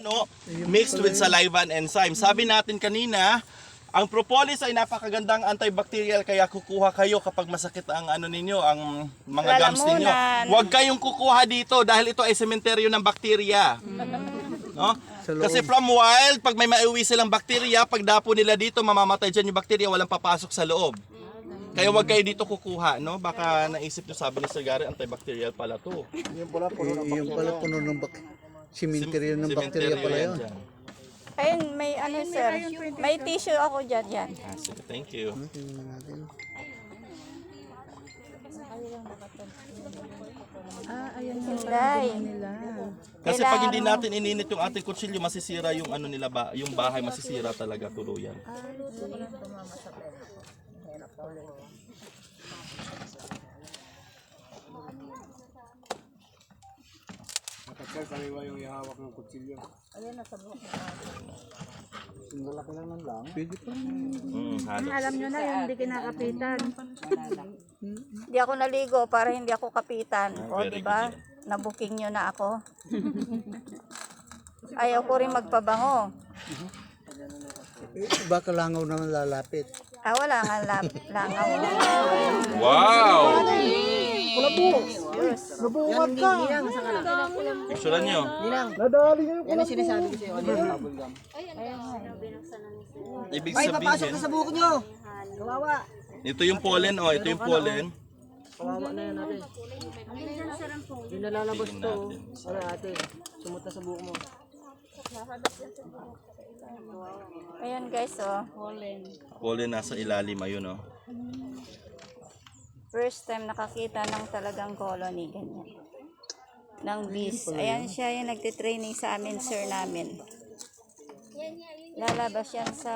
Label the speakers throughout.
Speaker 1: No, mixed with saliva and enzyme. Sabi natin kanina, ang propolis ay napakagandang antibacterial kaya kukuha kayo kapag masakit ang ano ninyo, ang mga gums ninyo. Huwag kayong kukuha dito dahil ito ay sementeryo ng bakterya. No? Kasi from wild, pag may maiuwi silang bakterya, pag dapo nila dito, mamamatay dyan yung bakterya, walang papasok sa loob. Kaya huwag kayo dito kukuha, no? Baka naisip nyo, sabi ni Sir Gary, antibacterial pala to.
Speaker 2: Yung pala puno ng simenteryo ng bakterya pala yun.
Speaker 3: Ayun, may ano sir, may tissue ako dyan, yan.
Speaker 1: Ah, sige, thank you.
Speaker 3: Hinday.
Speaker 1: Kasi pag hindi natin ininit yung ating kutsilyo, masisira yung ano nila ba, yung bahay masisira talaga tuluyan.
Speaker 4: Matakal saliwa yung ihawak ng kutsilyo.
Speaker 2: Malaki naman lang. Pwede pa.
Speaker 1: Halos.
Speaker 5: Alam nyo na yung hindi kinakapitan.
Speaker 3: Hindi ako naligo para hindi ako kapitan. O,
Speaker 1: very
Speaker 3: di ba? Nabuking nyo na ako. Ayaw ko rin magpabango.
Speaker 2: Baka langaw naman lalapit.
Speaker 3: Ah, wala nga langaw.
Speaker 1: Wow!
Speaker 3: Diyos.
Speaker 2: Nabuhat ka!
Speaker 1: Picturean nyo.
Speaker 2: Nadali nyo yung
Speaker 6: Yan ang sinasabi ko sa'yo. Ano yung bubble gum?
Speaker 1: Ibig
Speaker 6: Ay, papasok
Speaker 1: sabihin,
Speaker 6: na sa buko nyo. Kawawa.
Speaker 1: ito yung pollen, oh, ito yung pollen.
Speaker 6: Kawawa na yan natin. Yung nalalabas
Speaker 1: Tingnan
Speaker 6: to.
Speaker 1: natin.
Speaker 6: Ano ate? Sumunta sa buko mo.
Speaker 3: Ayan guys, oh.
Speaker 1: Pollen nasa ilalim, ayun, oh.
Speaker 3: First time nakakita ng talagang colony, ganyan. Ng bees. Ayan siya yung nagtitraining sa amin, sir namin. Lalabas yan sa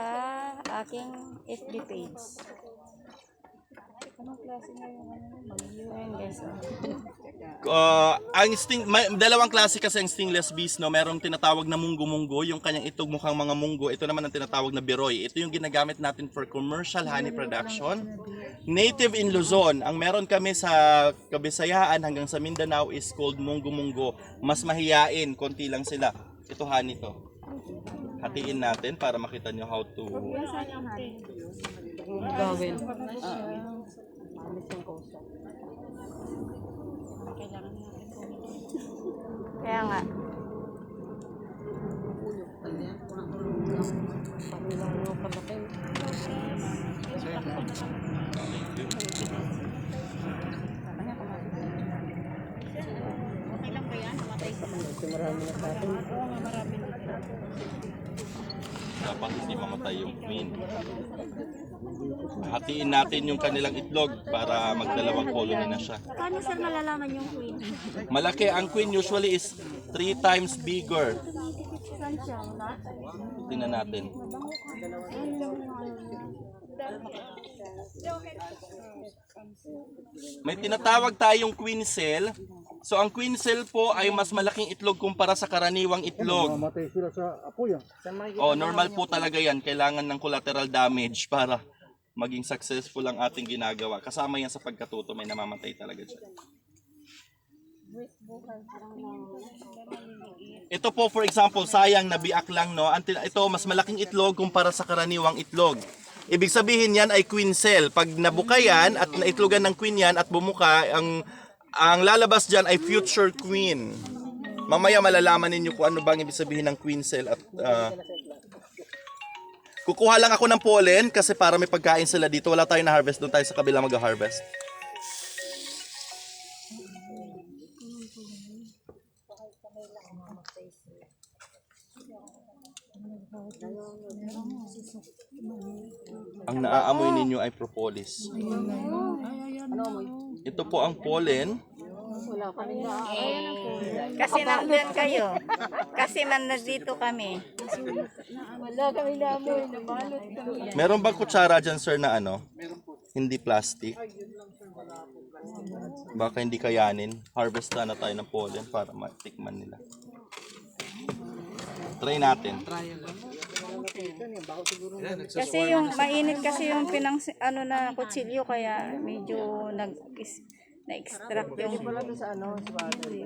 Speaker 3: aking FB page. Anong klase na yung ano? Ayan guys, oh.
Speaker 1: Dalawang klase kasi ang stingless bees, no. Merong tinatawag na munggo-munggo, yung kanyang itog mukhang mga munggo. Ito naman ang tinatawag na biroy. Ito yung ginagamit natin for commercial honey production. Native in Luzon. Ang meron kami sa Kabisayaan hanggang sa Mindanao is called munggo-munggo. Mas mahiyain, konti lang sila. Ito honey to. Hatiin natin para makita nyo how to...
Speaker 6: Gawin.
Speaker 3: Kaya nga.
Speaker 1: Dapat hindi mamatay yung queen. Hatiin natin yung kanilang itlog para magdalawang colony na siya.
Speaker 5: Paano sir malalaman yung queen?
Speaker 1: Malaki, ang queen usually is 3 times bigger.
Speaker 5: Saan siya?
Speaker 1: Tingnan natin. May tinatawag tayong queen cell. So ang queen cell po ay mas malaking itlog kumpara sa karaniwang itlog.
Speaker 2: Mamatay sila sa apoy.
Speaker 1: Oh, normal po talaga yan. Kailangan ng collateral damage para maging successful ang ating ginagawa. Kasama yan sa pagkatuto, may namamatay talaga dyan. Ito po for example, sayang nabiak lang, no. Ito mas malaking itlog kumpara sa karaniwang itlog. Ibig sabihin yan ay queen cell. Pag nabuka yan at naitlogan ng queen yan at bumuka, ang lalabas dyan ay future queen. Mamaya malalaman ninyo kung ano bang ibig sabihin ng queen cell. At kukuha lang ako ng pollen kasi para may pagkain sila dito. Wala tayong na-harvest, doon tayo sa kabila mag-harvest. Ang naaamoy ninyo ay propolis. Ito po ang pollen.
Speaker 3: Kasi nandun kayo. Kasi nandito kami.
Speaker 1: Meron bang kutsara dyan, sir, na ano? Hindi plastic? Baka hindi kayanin. Harvestan na tayo ng pollen para matikman nila. Try natin.
Speaker 3: Kasi yung mainit kasi yung na kutsilyo kaya medyo na-extract yung
Speaker 6: Sa ano, sa ate.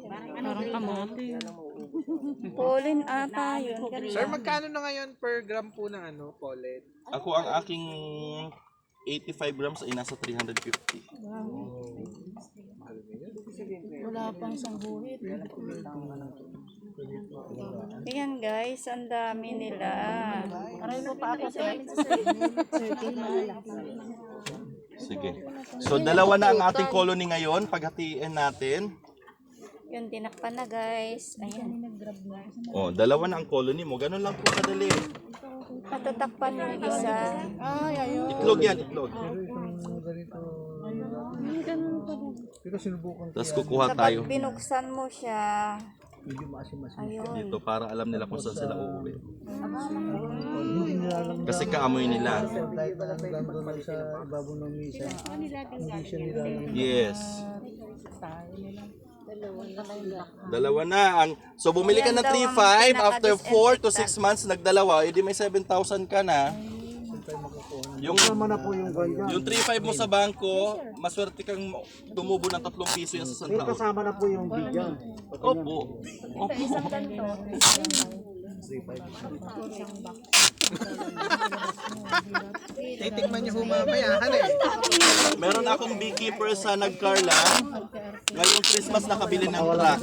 Speaker 5: Parang kamote.
Speaker 3: Pollen ata yun.
Speaker 7: Sir, magkano na ngayon per gram po ng pollen?
Speaker 1: Ako ang aking 85 grams ay nasa 350.
Speaker 5: Wala pang isang buhit.
Speaker 3: Ayan guys, ang dami nila.
Speaker 5: Aray mo pa ako, sir.
Speaker 1: Sige. So, dalawa na ang ating colony ngayon. Paghatiin natin.
Speaker 3: Yun, tinakpan na guys. Ayan.
Speaker 1: Oh, dalawa na ang colony mo. Ganun lang po kadali.
Speaker 3: Patatakpan yung isa.
Speaker 1: Itlog yan, itlog.
Speaker 2: Pero sinubukan ko
Speaker 1: Tapos kukuha tayo
Speaker 3: Kapag binuksan mo siya,
Speaker 2: medyo maasim-asim.
Speaker 3: ayun.
Speaker 1: dito para alam nila kung saan sila uuwi.
Speaker 2: Hindi nila alam
Speaker 1: Kasi kaamoy nila.
Speaker 2: kahit nandun lang sa ibabaw ng misa. Hindi siya nila alam.
Speaker 1: Yes. Dalawa na. So bumili ka
Speaker 3: Yan
Speaker 1: ng
Speaker 3: daw ang
Speaker 1: 3.5 after 4 to 6
Speaker 3: pinaka-disinfectant.
Speaker 1: months nagdalawa, edi may 7,000 ka na. Yung
Speaker 2: Tama na po yung ganyan.
Speaker 1: yung 3.5 mo sa bangko, maswerte kang tumubo ng 3 piso yan sa isang taon.
Speaker 2: Kasama na po yung bigyan.
Speaker 1: Opo.
Speaker 7: Titikman niyo po mamaya. Ano eh?
Speaker 1: Meron akong beekeeper sa Nagcarla. Ngayong Christmas nakabili ng truck.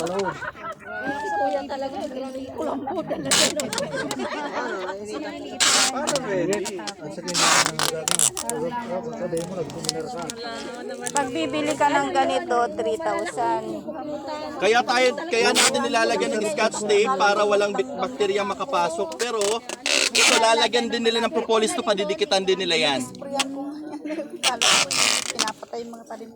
Speaker 7: Paano ready?
Speaker 2: Ang sakin na sabi mo nagpuminer ka.
Speaker 3: Pag bibili ka ng ganito, 3,000.
Speaker 1: Kaya natin nilalagyan ng scotch tape para walang bakterya makapasok. Pero ito lalagyan din nila ng propolis to, padidikitan din nila yan.
Speaker 5: Pinapatay yung mga talim.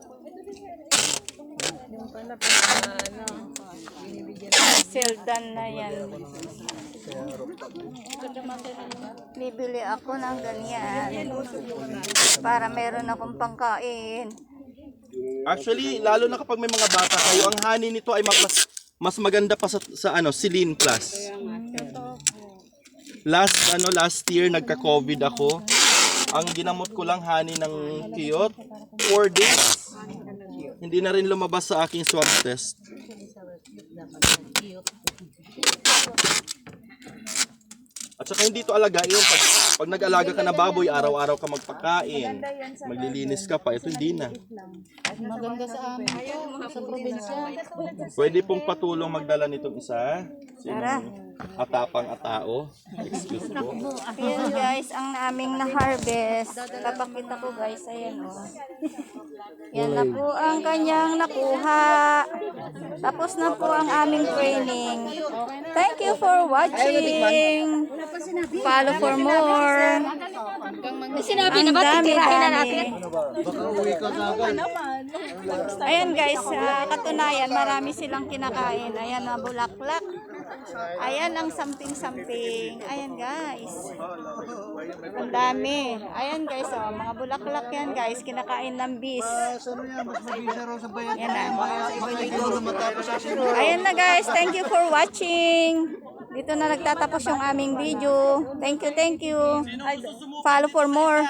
Speaker 3: Seldan na yan. Bibili ako ng ganyan. Para meron akong pangkain.
Speaker 1: Actually, lalo na kapag may mga bata kayo, ang honey nito ay mas maganda pa sa Celine Plus. Last year nagka-COVID ako. Ang ginamot ko lang honey ng Kiyot 4 days. Hindi na rin lumabas sa aking swab test. At saka hindi to alagain. Pag nag-alaga ka na baboy, araw-araw ka magpakain. Maglilinis ka pa. Ito hindi na.
Speaker 5: Maganda sa amin. Sa probinsya.
Speaker 1: Pwede pong patulong magdala nitong isa.
Speaker 3: Tara.
Speaker 1: Atapang atao. Excuse po.
Speaker 3: Ayan guys, ang aming na-harvest. Papakita ko guys, ayan o. Yan na po ang kanyang nakuha. Tapos na po ang aming training. Thank you for watching. Follow for more.
Speaker 5: Sinabi na ba? Titirahin na natin.
Speaker 3: Ayan guys, sa katunayan, marami silang kinakain. Ayan na bulaklak. Ayan ang samping-samping. Ayan guys. Ang dami. Ayan guys, oh, mga bulaklak yan guys. Kinakain ng bees.
Speaker 2: Ano yan, mas mabisa raw sa bayan.
Speaker 3: Yan na.
Speaker 2: Ikaw na matapos sa sino.
Speaker 3: Ayan na guys, thank you for watching. Dito na nagtatapos yung aming video. Thank you, thank you. Follow for more.